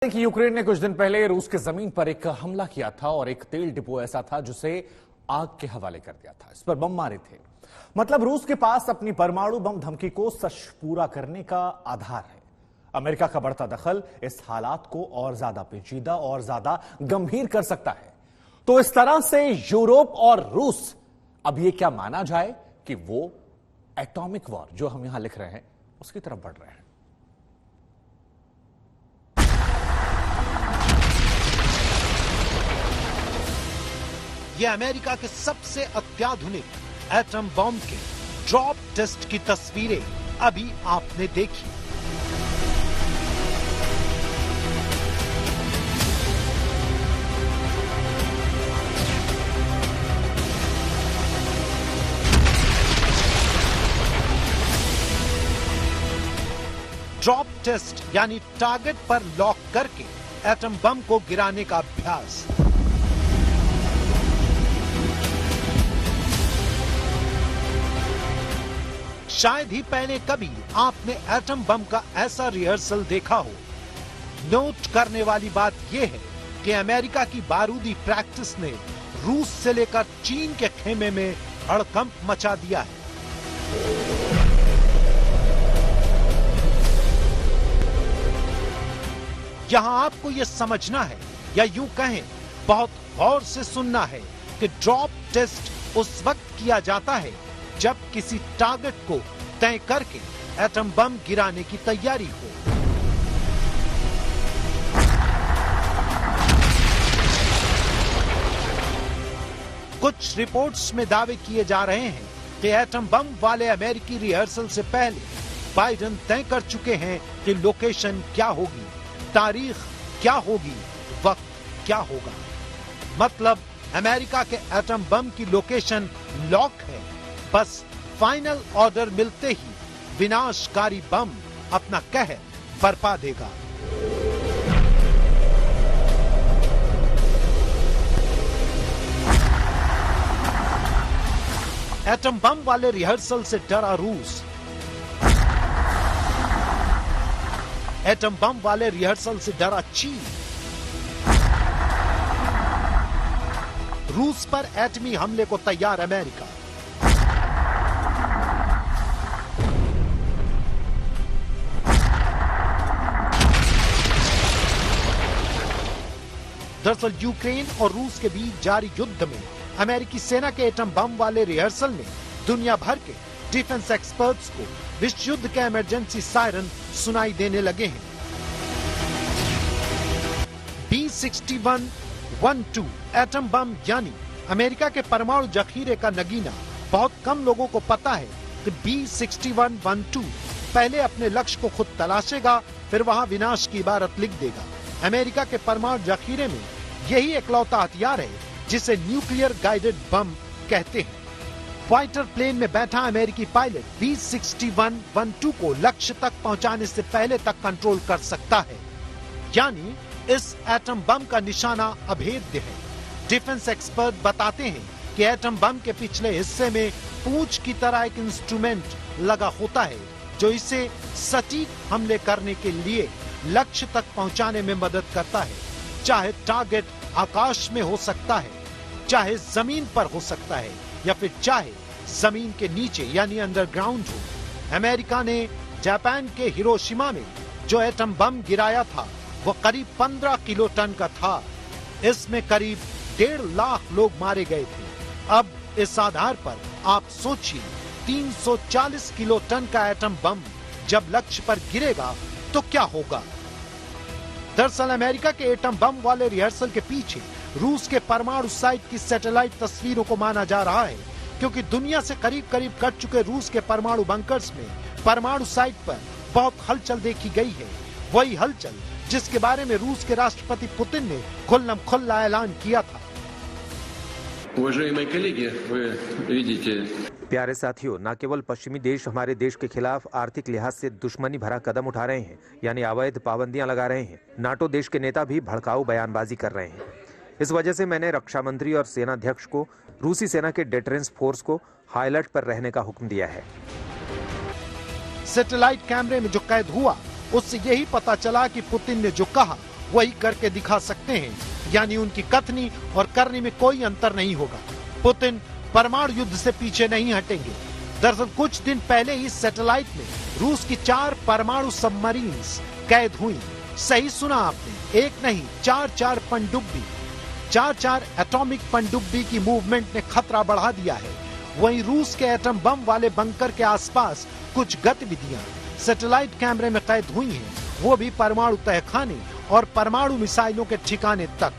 कि यूक्रेन ने कुछ दिन पहले रूस की जमीन पर एक हमला किया था और एक तेल डिपो ऐसा था जिसे आग के हवाले कर दिया था। इस पर बम मारे थे। मतलब रूस के पास अपनी परमाणु बम धमकी को सच पूरा करने का आधार है। अमेरिका का बढ़ता दखल इस हालात को और ज्यादा पेचीदा और ज्यादा गंभीर कर सकता है। तो इस तरह से यूरोप और रूस, अब यह क्या माना जाए कि वो एटॉमिक वॉर जो हम यहां लिख रहे हैं उसकी तरफ बढ़ रहे हैं। ये अमेरिका के सबसे अत्याधुनिक एटम बॉम्ब के ड्रॉप टेस्ट की तस्वीरें अभी आपने देखी। ड्रॉप टेस्ट यानी टारगेट पर लॉक करके एटम बम को गिराने का अभ्यास। शायद ही पहले कभी आपने एटम बम का ऐसा रिहर्सल देखा हो। नोट करने वाली बात यह है कि अमेरिका की बारूदी प्रैक्टिस ने रूस से लेकर चीन के खेमे में हड़कंप मचा दिया है। यहां आपको यह समझना है, या यूं कहें बहुत गौर से सुनना है, कि ड्रॉप टेस्ट उस वक्त किया जाता है जब किसी टारगेट को तय करके एटम बम गिराने की तैयारी हो। कुछ रिपोर्ट्स में दावे किए जा रहे हैं कि एटम बम वाले अमेरिकी रिहर्सल से पहले बाइडेन तय कर चुके हैं कि लोकेशन क्या होगी, तारीख क्या होगी, वक्त क्या होगा। मतलब अमेरिका के एटम बम की लोकेशन लॉक है। बस फाइनल ऑर्डर मिलते ही विनाशकारी बम अपना कहर बरपा देगा। एटम बम वाले रिहर्सल से डरा रूस। एटम बम वाले रिहर्सल से डरा चीन। रूस पर एटमी हमले को तैयार अमेरिका। दरअसल यूक्रेन और रूस के बीच जारी युद्ध में अमेरिकी सेना के एटम बम वाले रिहर्सल ने दुनिया भर के डिफेंस एक्सपर्ट्स को विश्व युद्ध के इमरजेंसी सायरन सुनाई देने लगे हैं। B6112 एटम बम यानी अमेरिका के परमाणु जखीरे का नगीना बहुत कम लोगों को पता है कि B6112 पहले अपने लक्ष्य को खुद तलाशेगा, फिर वहां विनाश की इबारत लिख देगा। अमेरिका के परमाणु जखीरे में यही इकलौता हथियार है जिसे न्यूक्लियर गाइडेड बम कहते हैं। फाइटर प्लेन में बैठा अमेरिकी पायलट B6112 को लक्ष्य तक पहुंचाने से पहले तक कंट्रोल कर सकता है। यानी इस एटम बम का निशाना अभेद्य है। डिफेंस एक्सपर्ट बताते हैं कि एटम बम के पिछले हिस्से में पूंछ की तरह एक इंस्ट्रूमेंट लगा होता है जो इसे सटीक हमले करने के लिए लक्ष्य तक पहुंचाने में मदद करता है। चाहे टारगेट आकाश में हो सकता है, चाहे जमीन पर हो सकता है, या फिर चाहे जमीन के नीचे यानी अंडरग्राउंड हो। अमेरिका ने जापान के हिरोशिमा में जो एटम बम गिराया था वो करीब 15 किलो टन का था। इसमें करीब 1.5 लाख लोग मारे गए थे। अब इस आधार पर आप सोचिए 340 किलो टन का एटम बम जब लक्ष्य पर गिरेगा तो क्या होगा। दरअसल अमेरिका के एटम बम वाले रिहर्सल के पीछे रूस के परमाणु साइट की सैटेलाइट तस्वीरों को माना जा रहा है, क्योंकि दुनिया से करीब करीब कट चुके रूस के परमाणु बंकर्स में परमाणु साइट पर बहुत हलचल देखी गई है। वही हलचल जिसके बारे में रूस के राष्ट्रपति पुतिन ने खुल्लम खुल्ला ऐलान किया था। प्यारे साथियों, न केवल पश्चिमी देश हमारे देश के खिलाफ आर्थिक लिहाज से दुश्मनी भरा कदम उठा रहे हैं, यानी अवैध पाबंदियां लगा रहे हैं, नाटो देश के नेता भी भड़काऊ बयानबाजी कर रहे हैं। इस वजह से मैंने रक्षा मंत्री और सेनाध्यक्ष को रूसी सेना के डिफेंस फोर्स को हाई अलर्ट पर रहने का हुक्म दिया है। सैटेलाइट कैमरे में जो कैद हुआ उससे यही पता चला कि पुतिन ने जो कहा वही करके दिखा सकते हैं, यानी उनकी कथनी और करनी में कोई अंतर नहीं होगा। पुतिन परमाणु युद्ध से पीछे नहीं हटेंगे। दरअसल कुछ दिन पहले ही सैटेलाइट में रूस की 4 परमाणु सबमरीन्स कैद हुई। सही सुना आपने, एक नहीं 4 पनडुब्बी, 4 एटॉमिक पनडुब्बी की मूवमेंट ने खतरा बढ़ा दिया है। वहीं रूस के एटम बम वाले बंकर के आसपास कुछ गतिविधियां सैटेलाइट कैमरे में कैद हुई हैं, वो भी परमाणु तहखाने और परमाणु मिसाइलों के ठिकाने तक।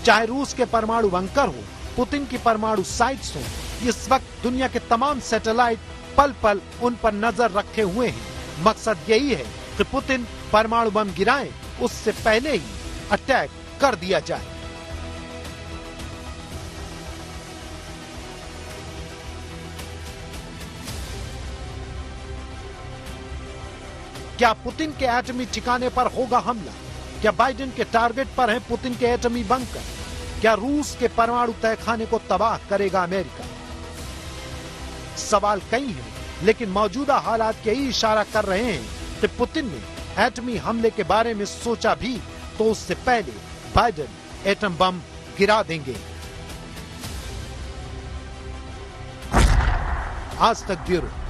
चाहे रूस के परमाणु बंकर हो, पुतिन की परमाणु साइट्स हो, इस वक्त दुनिया के तमाम सैटेलाइट पल पल उन पर नजर रखे हुए हैं। मकसद यही है कि पुतिन परमाणु बम गिराएं, उससे पहले ही अटैक कर दिया जाए। क्या पुतिन के एटमी ठिकाने पर होगा हमला? क्या बाइडेन के टारगेट पर है पुतिन के एटमी बंकर? क्या रूस के परमाणु तहखाने को तबाह करेगा अमेरिका? सवाल कई हैं, लेकिन मौजूदा हालात यही इशारा कर रहे हैं कि पुतिन ने एटमी हमले के बारे में सोचा भी तो उससे पहले बाइडेन एटम बम गिरा देंगे। आज तक ब्यूरो।